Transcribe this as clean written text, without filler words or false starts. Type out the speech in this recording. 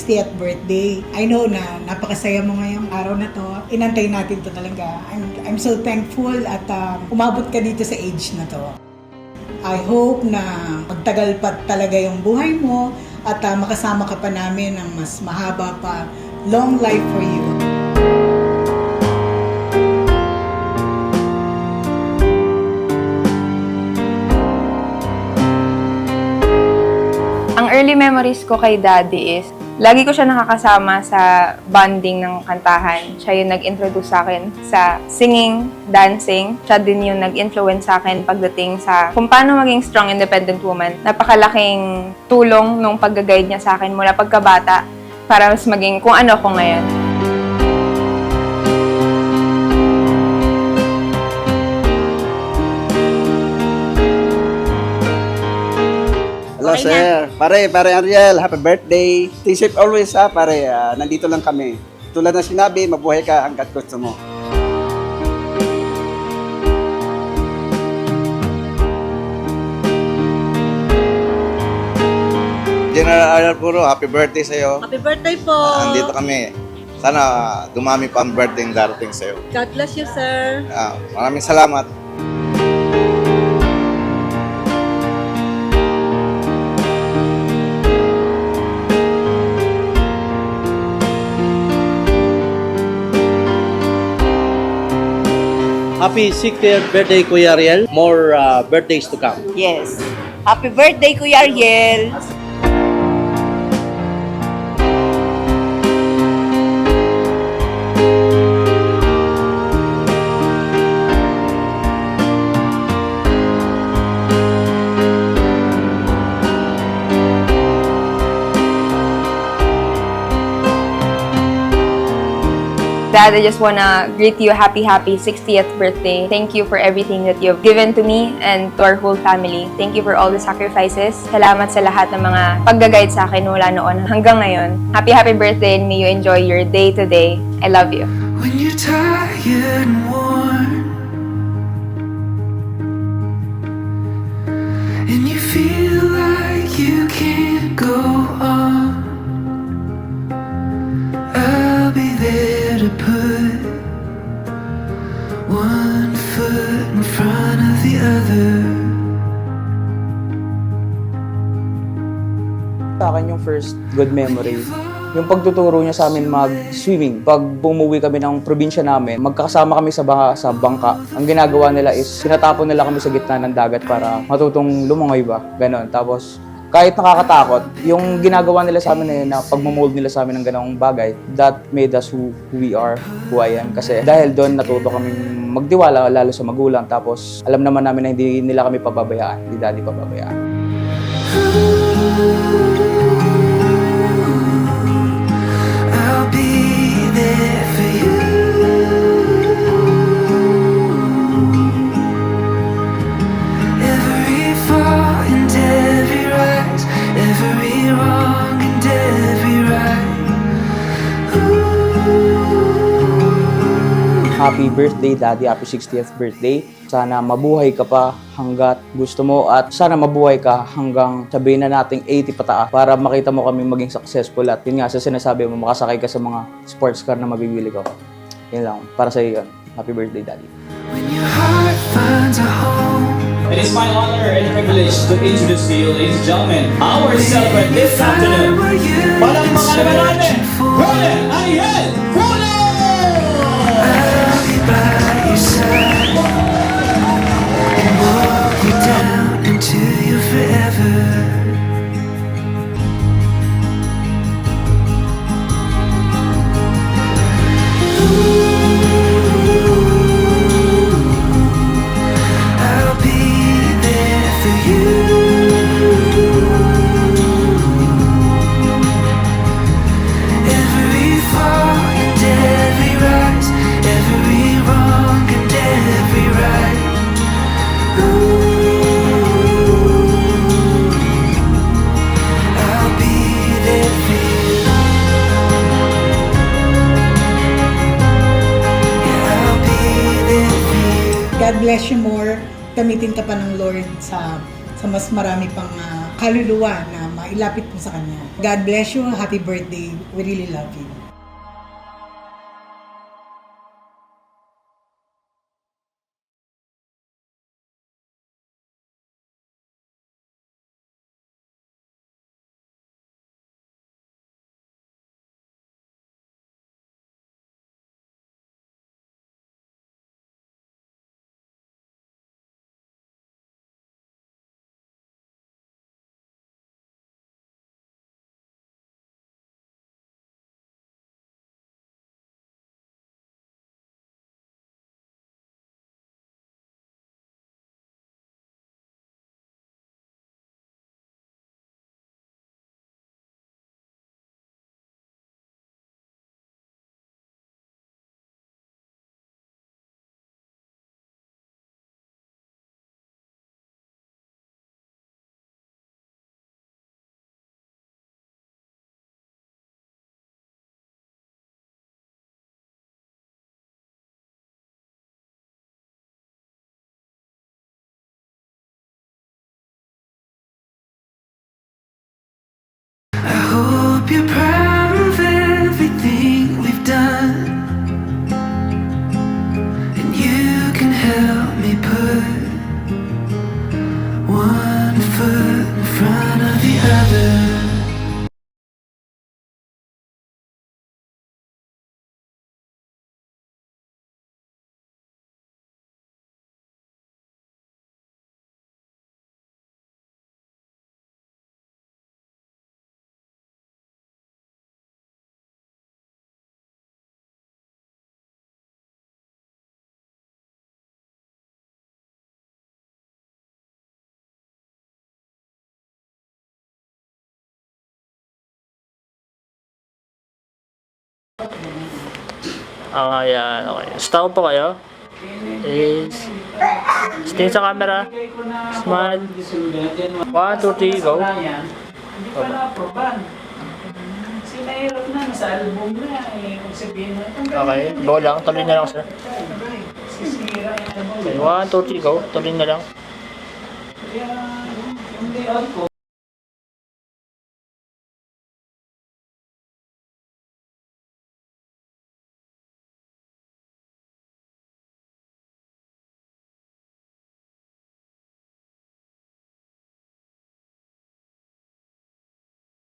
60th birthday. I know na napakasaya mo ngayong araw na to. Inantay natin to talaga. I'm so thankful at umabot ka dito sa age na to. I hope na magtagal pa talaga yung buhay mo at makasama ka pa namin ng mas mahaba pa. Long life for you. Ang early memories ko kay Daddy is, lagi ko siya nakakasama sa bonding ng kantahan. Siya yung nag-introduce sa akin sa singing, dancing. Siya din yung nag-influence sa akin pagdating sa kung paano maging strong, independent woman. Napakalaking tulong nung pag-guide niya sa akin mula pagkabata para mas maging kung ano ko ngayon. Hello, sir. Pare Ariel, happy birthday. Stay safe always, ha, pare. Nandito lang kami. Tulad na sinabi, mabuhay ka hanggat gusto mo. General Ariel Puro, happy birthday sa'yo. Happy birthday po! Andito kami. Sana dumami pa ang birthday darating sa'yo. God bless you, sir. Maraming salamat. Happy 60th birthday, Kuya Ariel. More birthdays to come. Yes. Happy birthday, Kuya Ariel! Dad, I just wanna greet you happy 60th birthday. Thank you for everything that you've given to me and to our whole family. Thank you for all the sacrifices. Salamat sa lahat ng mga pag-guide sa akin mula noon hanggang ngayon. Happy birthday and may you enjoy your day today. I love you. When you're tired and worn, and you feel like you can't go on, I'll be there to put one foot in front of the other. Sa akin yung first good memory, yung pagtuturo niya sa amin mag-swimming. Pag bumuwi kami ng probinsya namin, magkakasama kami sa bangka. Ang ginagawa nila is, sinatapon nila kami sa gitna ng dagat para matutong lumangoy ba. Ganon. Tapos, kahit nakakatakot, yung ginagawa nila sa amin na pagmamold nila sa amin ng ganong bagay, that made us who we are, who I am. Kasi dahil doon, natuto kami magtiwala, lalo sa magulang. Tapos, alam naman namin na hindi nila kami pababayaan, hindi daddy pababayaan. I'll be there for you. Every fall and every rise, every wrong and every right. Happy birthday, Daddy. Happy 60th birthday. Sana mabuhay ka pa hanggat gusto mo at sana mabuhay ka hanggang sabihin na nating 80 pataas para makita mo kami maging successful at yun nga sa sinasabi mo, makasakay ka sa mga sports car na mabibili ko. Yun lang. Para sa iyo yun. Happy birthday, Daddy. When your heart finds a home. It is my honor and privilege to introduce to you, ladies and gentlemen, our celebrant this afternoon. Walang mga naman natin, Roland Ariel! I'll be by your side and walk you down into your forever. I'll be there for you. Every fall and every rise, every wrong and every right. I'll be there for you. Yeah, I'll be there for you. God bless you more. Gamitin ka pa ng Lord sa mas marami pang kaluluwa na ilapit mo sa kanya. God bless you. Happy birthday. We really love you. I hope you're proud of everything we've done, and you can help me put one foot in front of the other. Ayan, okay. Stop po kayo. Is stay sa camera. Smile. 1, 2, 3, go. Okay, go lang. Tuloy na lang, sir. Okay, 1, 2, 3, go. Tuloy na lang.